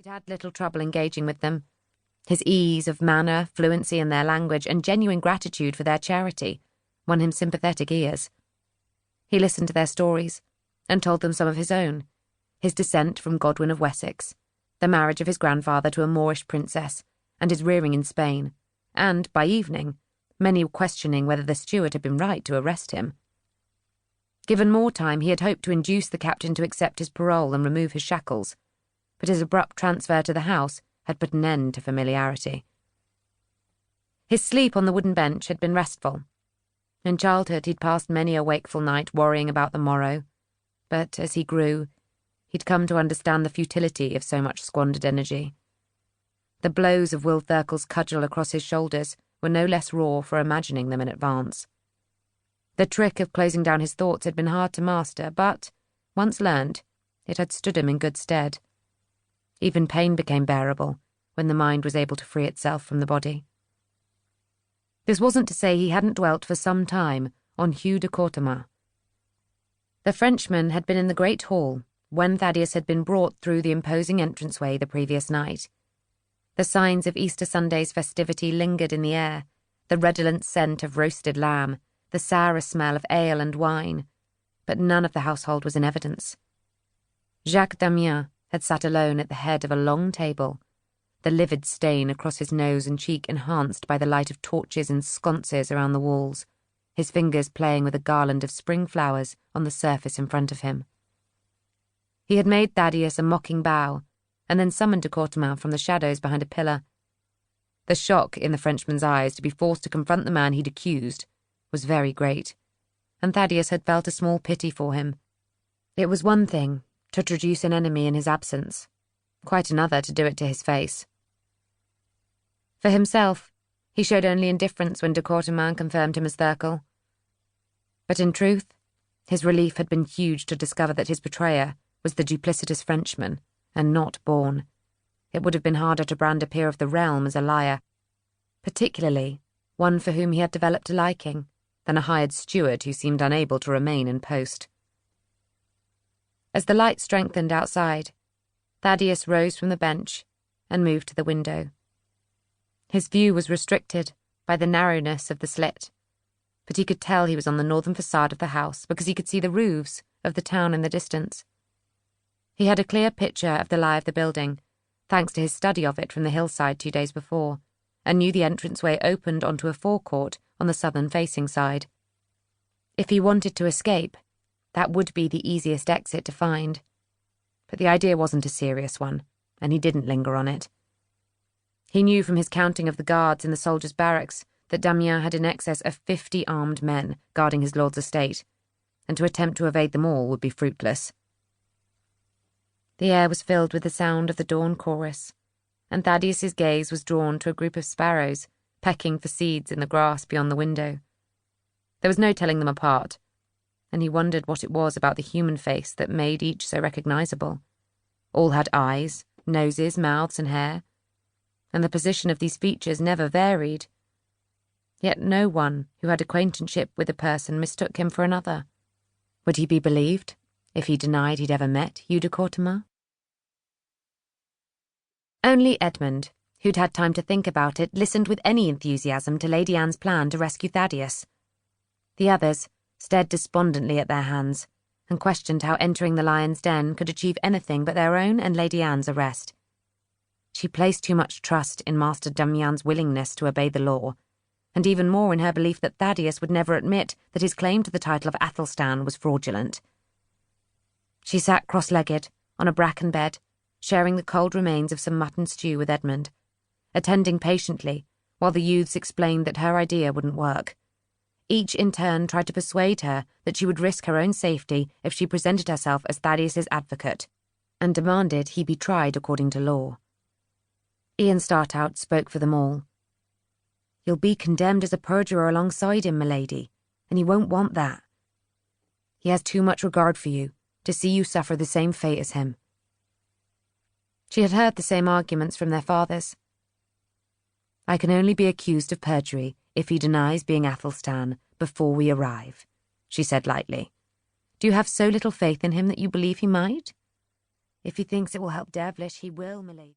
He'd had little trouble engaging with them. His ease of manner, fluency in their language, and genuine gratitude for their charity won him sympathetic ears. He listened to their stories and told them some of his own, his descent from Godwin of Wessex, the marriage of his grandfather to a Moorish princess, and his rearing in Spain, and, by evening, many were questioning whether the steward had been right to arrest him. Given more time, he had hoped to induce the captain to accept his parole and remove his shackles, but his abrupt transfer to the house had put an end to familiarity. His sleep on the wooden bench had been restful. In childhood he'd passed many a wakeful night worrying about the morrow, but as he grew, he'd come to understand the futility of so much squandered energy. The blows of Will Thurkel's cudgel across his shoulders were no less raw for imagining them in advance. The trick of closing down his thoughts had been hard to master, but, once learned, it had stood him in good stead. Even pain became bearable when the mind was able to free itself from the body. This wasn't to say he hadn't dwelt for some time on Hugh de Courteman. The Frenchman had been in the great hall when Thaddeus had been brought through the imposing entranceway the previous night. The signs of Easter Sunday's festivity lingered in the air, the redolent scent of roasted lamb, the sour smell of ale and wine, but none of the household was in evidence. Jacques Damien had sat alone at the head of a long table, the livid stain across his nose and cheek enhanced by the light of torches and sconces around the walls, his fingers playing with a garland of spring flowers on the surface in front of him. He had made Thaddeus a mocking bow, and then summoned de Courteman from the shadows behind a pillar. The shock in the Frenchman's eyes to be forced to confront the man he'd accused was very great, and Thaddeus had felt a small pity for him. It was one thing to traduce an enemy in his absence, quite another to do it to his face. For himself, he showed only indifference when de Courteman confirmed him as Thurkel. But in truth, his relief had been huge to discover that his betrayer was the duplicitous Frenchman, and not Bourne. It would have been harder to brand a peer of the realm as a liar, particularly one for whom he had developed a liking, than a hired steward who seemed unable to remain in post. As the light strengthened outside, Thaddeus rose from the bench and moved to the window. His view was restricted by the narrowness of the slit, but he could tell he was on the northern facade of the house because he could see the roofs of the town in the distance. He had a clear picture of the lie of the building, thanks to his study of it from the hillside 2 days before, and knew the entranceway opened onto a forecourt on the southern-facing side. If he wanted to escape, that would be the easiest exit to find. But the idea wasn't a serious one, and he didn't linger on it. He knew from his counting of the guards in the soldiers' barracks that Damien had in excess of 50 armed men guarding his lord's estate, and to attempt to evade them all would be fruitless. The air was filled with the sound of the dawn chorus, and Thaddeus's gaze was drawn to a group of sparrows pecking for seeds in the grass beyond the window. There was no telling them apart, and he wondered what it was about the human face that made each so recognizable. All had eyes, noses, mouths, and hair, and the position of these features never varied. Yet no one who had acquaintanceship with a person mistook him for another. Would he be believed if he denied he'd ever met Hugh de Courteman? Only Edmund, who'd had time to think about it, listened with any enthusiasm to Lady Anne's plan to rescue Thaddeus. The others stared despondently at their hands and questioned how entering the lion's den could achieve anything but their own and Lady Anne's arrest. She placed too much trust in Master Damien's willingness to obey the law, and even more in her belief that Thaddeus would never admit that his claim to the title of Athelstan was fraudulent. She sat cross-legged on a bracken bed, sharing the cold remains of some mutton stew with Edmund, attending patiently while the youths explained that her idea wouldn't work. Each in turn tried to persuade her that she would risk her own safety if she presented herself as Thaddeus's advocate, and demanded he be tried according to law. Ian Startout spoke for them all. "You'll be condemned as a perjurer alongside him, milady, and he won't want that. He has too much regard for you to see you suffer the same fate as him." She had heard the same arguments from their fathers. "I can only be accused of perjury if he denies being Athelstan before we arrive," she said lightly. "Do you have so little faith in him that you believe he might? If he thinks it will help Develish, he will, milady."